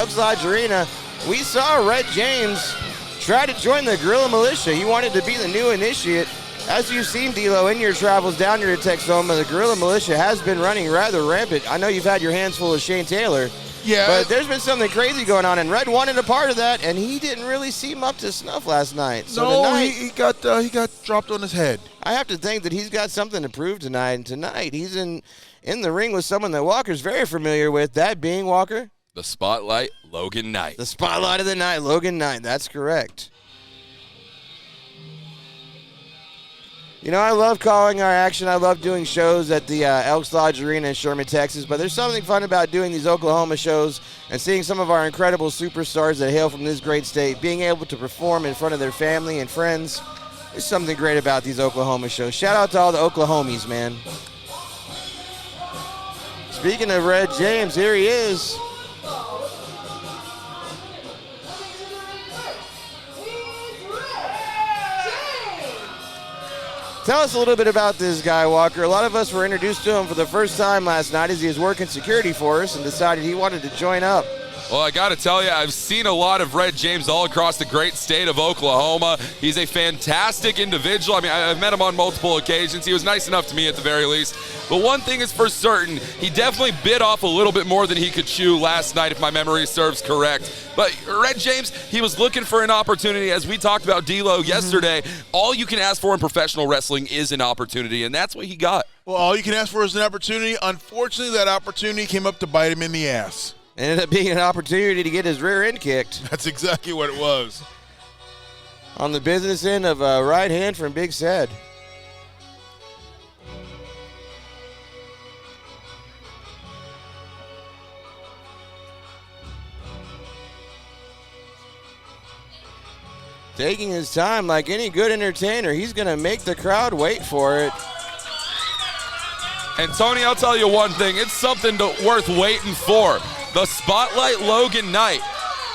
Elks Lodge Arena, we saw Red James try to join the Guerrilla Militia. He wanted to be the new initiate. As you've seen, D'Lo, in your travels down here to Texoma, the Guerrilla Militia has been running rather rampant. I know you've had your hands full of Shane Taylor. Yeah. But there's been something crazy going on, and Red wanted a part of that, and he didn't really seem up to snuff last night. So no, tonight, he got dropped on his head. I have to think that he's got something to prove tonight. And tonight, he's in the ring with someone that Walker's very familiar with, that being Walker. The Spotlight, Logan Knight. The Spotlight of the Night, Logan Knight. That's correct. You know, I love calling our action. I love doing shows at the Elks Lodge Arena in Sherman, Texas. But there's something fun about doing these Oklahoma shows and seeing some of our incredible superstars that hail from this great state being able to perform in front of their family and friends. There's something great about these Oklahoma shows. Shout out to all the Oklahomies, man. Speaking of Red James, here he is. Tell us a little bit about this guy, Walker. A lot of us were introduced to him for the first time last night as he was working security for us and decided he wanted to join up. Well, I got to tell you, I've seen a lot of Red James all across the great state of Oklahoma. He's a fantastic individual. I mean, I've met him on multiple occasions. He was nice enough to me at the very least. But one thing is for certain, he definitely bit off a little bit more than he could chew last night, if my memory serves correct. But Red James, he was looking for an opportunity. As we talked about D'Lo yesterday, all you can ask for in professional wrestling is an opportunity, and that's what he got. Well, all you can ask for is an opportunity. Unfortunately, that opportunity came up to bite him in the ass. Ended up being an opportunity to get his rear end kicked. That's exactly what it was. On the business end of a right hand from Big Sad. Taking his time like any good entertainer. He's going to make the crowd wait for it. And Tony, I'll tell you one thing. It's something worth waiting for. The Spotlight Logan Knight.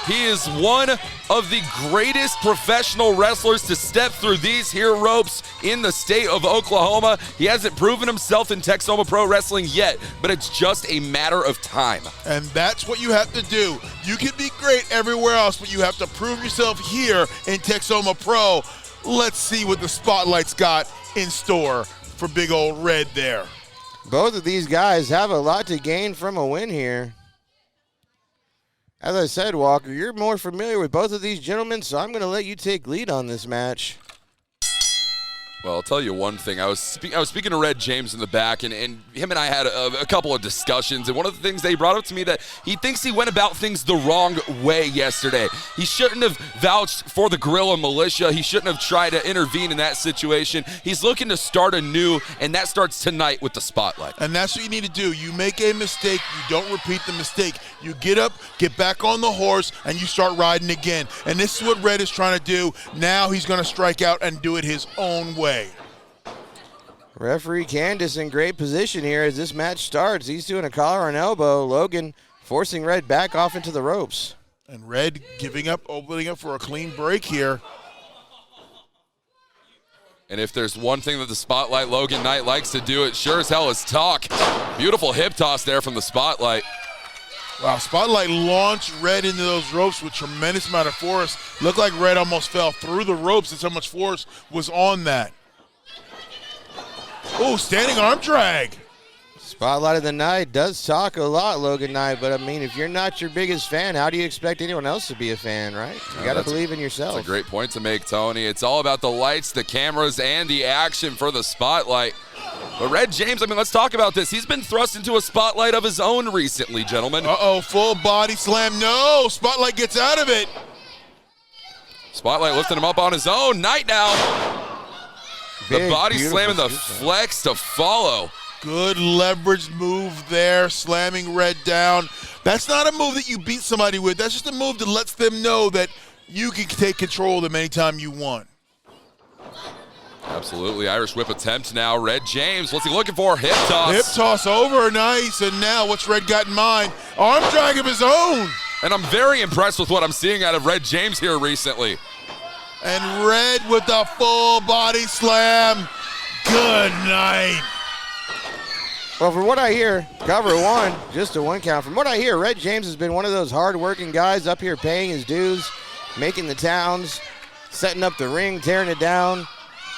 He is one of the greatest professional wrestlers to step through these here ropes in the state of Oklahoma. He hasn't proven himself in Texoma Pro Wrestling yet, but it's just a matter of time. And that's what you have to do. You can be great everywhere else, but you have to prove yourself here in Texoma Pro. Let's see what the Spotlight's got in store for big old Red there. Both of these guys have a lot to gain from a win here. As I said, Walker, you're more familiar with both of these gentlemen, so I'm going to let you take lead on this match. Well, I'll tell you one thing. I was speaking to Red James in the back, and him and I had a couple of discussions, and one of the things they brought up to me that he thinks he went about things the wrong way yesterday. He shouldn't have vouched for the Guerrilla Militia. He shouldn't have tried to intervene in that situation. He's looking to start anew, and that starts tonight with the Spotlight. And that's what you need to do. You make a mistake, you don't repeat the mistake. You get up, get back on the horse, and you start riding again. And this is what Red is trying to do. Now he's going to strike out and do it his own way. Referee Candace in great position here as this match starts. He's doing a collar and elbow. Logan forcing Red back off into the ropes. And Red giving up, opening up for a clean break here. And if there's one thing that the Spotlight Logan Knight likes to do, it sure as hell is talk. Beautiful hip toss there from the Spotlight. Wow, Spotlight launched Red into those ropes with tremendous amount of force. Looked like Red almost fell through the ropes and so much force was on that. Oh, standing arm drag. Spotlight of the Night does talk a lot, Logan Knight, but I mean, if you're not your biggest fan, how do you expect anyone else to be a fan, right? You got to believe in yourself. That's a great point to make, Tony. It's all about the lights, the cameras, and the action for the Spotlight. But Red James, I mean, let's talk about this. He's been thrust into a spotlight of his own recently, gentlemen. Uh-oh, full body slam. No, Spotlight gets out of it. Spotlight lifting him up on his own. Knight now. Big, the body slam and the super. flex to follow. Good leverage move there, slamming Red down. That's not a move that you beat somebody with. That's just a move that lets them know that you can take control of them anytime you want. Absolutely. Irish whip attempt now. Red James, what's he looking for? Hip toss. Hip toss over, nice. And now what's Red got in mind? Arm drag of his own. And I'm very impressed with what I'm seeing out of Red James here recently. And Red with the full body slam. Good night. Well, from what I hear, cover one, just a 1 count. From what I hear, Red James has been one of those hard-working guys up here paying his dues, making the towns, setting up the ring, tearing it down,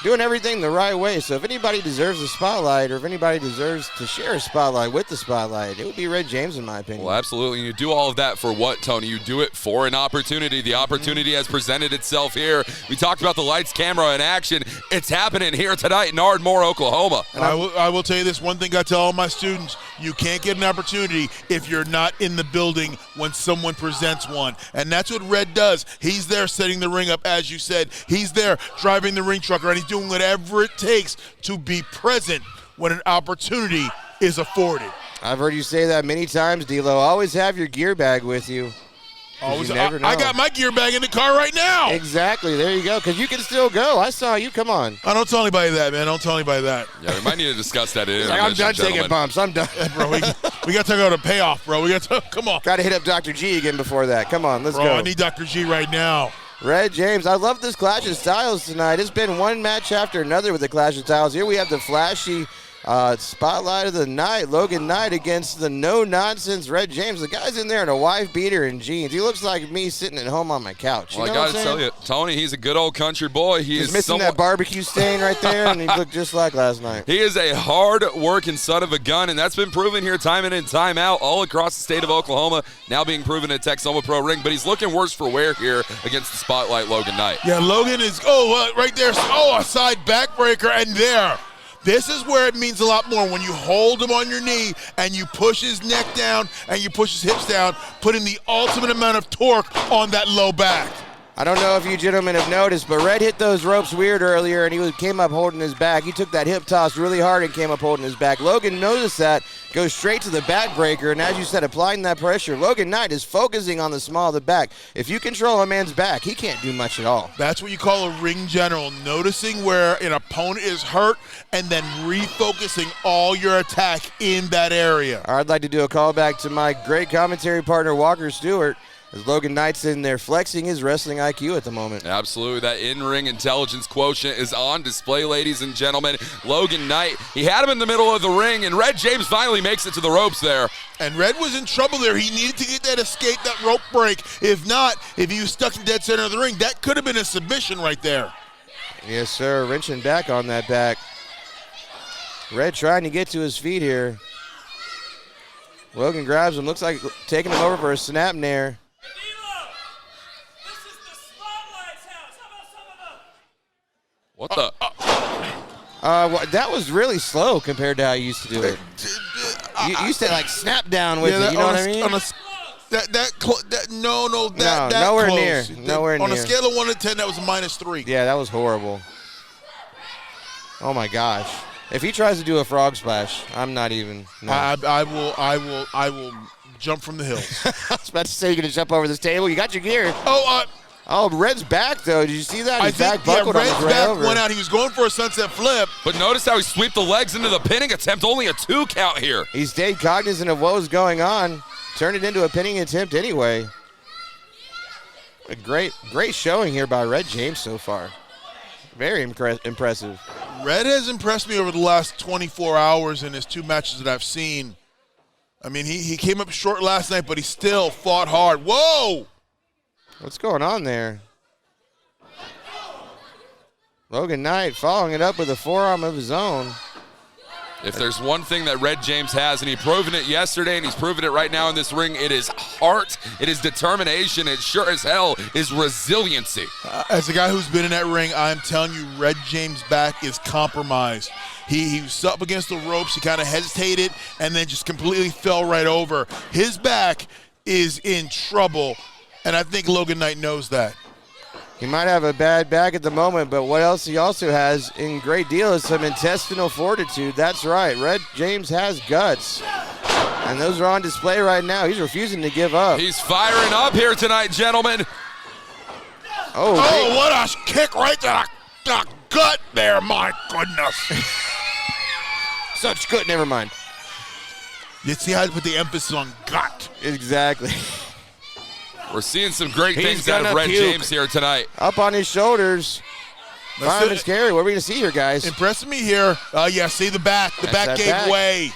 doing everything the right way. So if anybody deserves a spotlight or if anybody deserves to share a spotlight with the spotlight, it would be Red James in my opinion. Well, absolutely. You do all of that for what, Tony? You do it for an opportunity. The opportunity has presented itself here. We talked about the lights, camera, and action. It's happening here tonight in Ardmore, Oklahoma. And I will tell you this one thing I tell all my students. You can't get an opportunity if you're not in the building when someone presents one. And that's what Red does. He's there setting the ring up, as you said. He's there driving the ring truck, and he's doing whatever it takes to be present when an opportunity is afforded. I've heard you say that many times, D-Lo. Always have your gear bag with you. Always, you never know. I got my gear bag in the car right now. Exactly. There you go. Because you can still go. I saw you. Come on. I don't tell anybody that, man. Don't tell anybody that. Yeah, we might need to discuss that in I'm done taking bumps. I'm done. Bro, we got to talk about a payoff, bro. We got to come on. Got to hit up Dr. G again before that. Come on. Let's Bro, go. I need Dr. G right now. Red James, I love this clash of styles tonight. It's been one match after another with the clash of styles. Here we have the flashy spotlight of the night, Logan Knight against the no-nonsense Red James. The guy's in there in a wife beater and jeans. He looks like me sitting at home on my couch. Well, I got to tell you, Tony, he's a good old country boy. He's missing that barbecue stain right there, and he looked just like last night. He is a hard-working son of a gun, and that's been proven here time in and time out all across the state of Oklahoma, now being proven at Texoma Pro Ring. But he's looking worse for wear here against the spotlight Logan Knight. Yeah, Logan is, right there. Oh, a side backbreaker, and there. This is where it means a lot more when you hold him on your knee and you push his neck down and you push his hips down, putting the ultimate amount of torque on that low back. I don't know if you gentlemen have noticed, but Red hit those ropes weird earlier, and he came up holding his back. He took that hip toss really hard and came up holding his back. Logan noticed that, goes straight to the backbreaker, and as you said, applying that pressure, Logan Knight is focusing on the small of the back. If you control a man's back, he can't do much at all. That's what you call a ring general, noticing where an opponent is hurt and then refocusing all your attack in that area. I'd like to do a callback to my great commentary partner, Walker Stewart, as Logan Knight's in there flexing his wrestling IQ at the moment. Absolutely. That in-ring intelligence quotient is on display, ladies and gentlemen. Logan Knight, he had him in the middle of the ring, and Red James finally makes it to the ropes there. And Red was in trouble there. He needed to get that escape, that rope break. If not, if he was stuck in dead center of the ring, that could have been a submission right there. Yes, sir. Wrenching back on that back. Red trying to get to his feet here. Logan grabs him. Looks like taking him over for a snap nair. What the? That was really slow compared to how you used to do it. You used to like snap down with it. You know what I mean? Nowhere near. Nowhere on near. a scale of 1 to 10, that was a -3. Yeah, that was horrible. Oh my gosh! If he tries to do a frog splash, I'm not even. No. I will jump from the hills. I was about to say you're gonna jump over this table. You got your gear. Oh, Red's back, though. Did you see that? Red's back went out. He was going for a sunset flip. But notice how he swept the legs into the pinning attempt. Only a 2 count here. He stayed cognizant of what was going on. Turned it into a pinning attempt anyway. A great showing here by Red James so far. Very impressive. Red has impressed me over the last 24 hours in his 2 matches that I've seen. I mean, he came up short last night, but he still fought hard. Whoa! What's going on there? Logan Knight following it up with a forearm of his own. If there's one thing that Red James has, and he proven it yesterday and he's proven it right now in this ring, it is heart, it is determination, it sure as hell is resiliency. As a guy who's been in that ring, I'm telling you, Red James' back is compromised. He was up against the ropes, he kind of hesitated, and then just completely fell right over. His back is in trouble, and I think Logan Knight knows that. He might have a bad back at the moment, but what else he also has in great deal is some intestinal fortitude. That's right. Red James has guts. And those are on display right now. He's refusing to give up. He's firing up here tonight, gentlemen. Oh, what a kick right to the gut there, my goodness. Such good, never mind. You see how I put the emphasis on gut. Exactly. We're seeing some great things out of Red James here tonight. Up on his shoulders. Fine and scary. What are we going to see here, guys? Impressing me here. Yeah, see the back. The back gave way.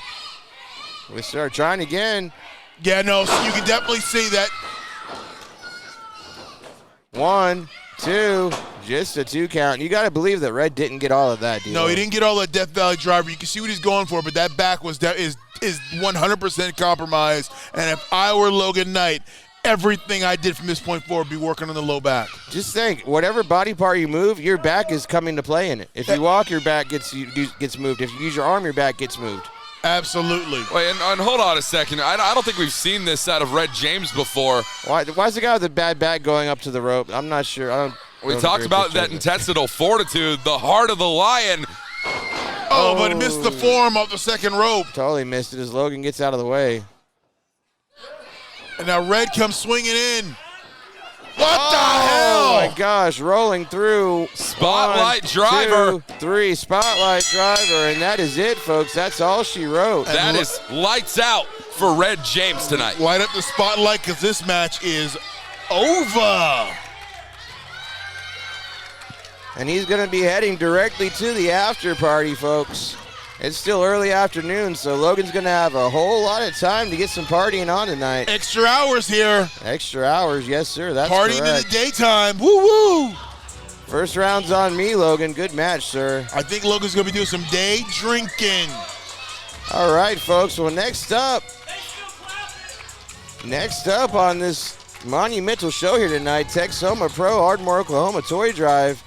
We start trying again. Yeah, no, so you can definitely see that. 1, 2, just a 2 count. You got to believe that Red didn't get all of that, dude. No, he didn't get all that Death Valley driver. You can see what he's going for, but that back is 100% compromised. And if I were Logan Knight, everything I did from this point forward would be working on the low back. Just think, whatever body part you move, your back is coming to play in it. If you walk, your back gets moved. If you use your arm, your back gets moved. Absolutely. Wait, and hold on a second. I don't think we've seen this out of Red James before. Why is the guy with the bad back going up to the rope? I'm not sure. We talked about that intestinal fortitude, the heart of the lion. Oh, but he missed the form off the second rope. Totally missed it as Logan gets out of the way. And now Red comes swinging in. What the hell? Oh, my gosh. Rolling through. Spotlight 1, driver. 2, 3. Spotlight driver. And that is it, folks. That's all she wrote. That is lights out for Red James tonight. Light up the spotlight because this match is over. And he's going to be heading directly to the after party, folks. It's still early afternoon, so Logan's going to have a whole lot of time to get some partying on tonight. Extra hours here. Extra hours, yes, sir. That's partying correct. in the daytime. Woo-woo. First round's on me, Logan. Good match, sir. I think Logan's going to be doing some day drinking. All right, folks. Well, next up on this monumental show here tonight, Texoma Pro Ardmore, Oklahoma Toy Drive.